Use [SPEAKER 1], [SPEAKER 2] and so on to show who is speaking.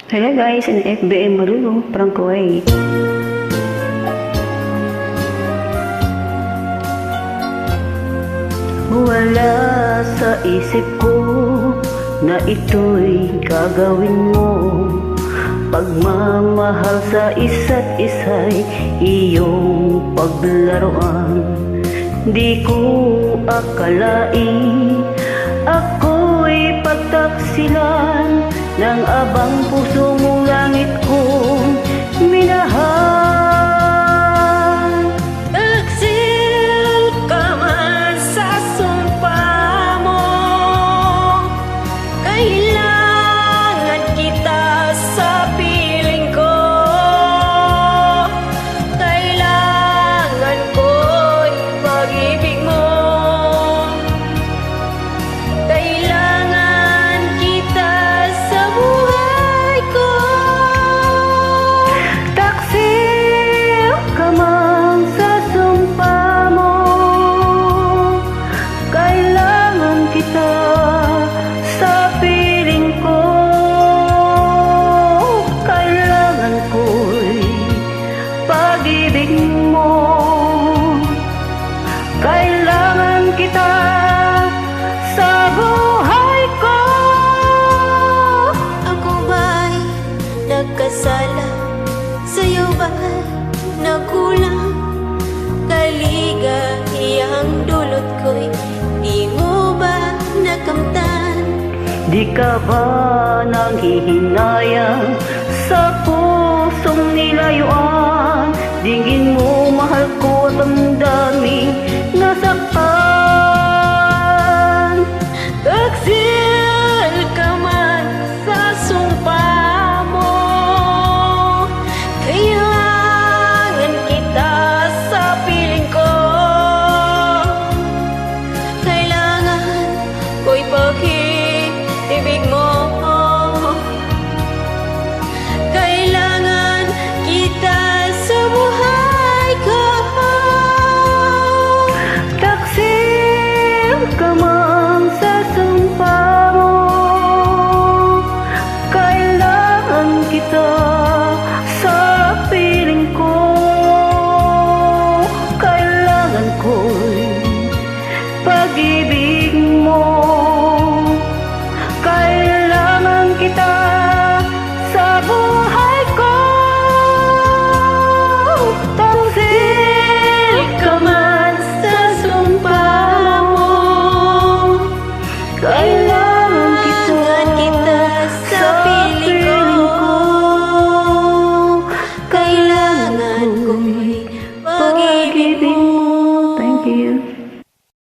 [SPEAKER 1] Hello guys, in FBM Marunong, from Kuwait. Wala sa isip ko na ito'y gagawin mo. Pagmamahal sa isa't isa'y iyong paglaruan. Di ko akalain ako'y pagtaksilan ng abang puso mong langit kong minahal.
[SPEAKER 2] Taksil ka man sa sumpa mo, kailangan kita sa piling ko. Kailangan ko'y pag-ibig mo. Kailangan kita sa buhay ko.
[SPEAKER 1] Taksil ka man sa sumpa mo, kailangan kita sa piling ko. Kailangan ko'y pag-ibig mo. Kailangan kita sa buhay ko.
[SPEAKER 2] Ako ba'y nagkasala? Sa'yo ba'y nagkulang? Kaligayang dulot ko'y di mo ba nakamtan?
[SPEAKER 1] Di ka ba nanghihinayang sa pusong nilayuan? Dingin mo, mahal ko, at ang daming nasaktan.
[SPEAKER 2] Taksil ka man sa sumpa mo, kailangan kita sa piling ko. Kailangan ko'y pag-ibig mo. Kailangan kita sa buhay ko.
[SPEAKER 1] Taksil ka man sa sumpa mo, kailangan kita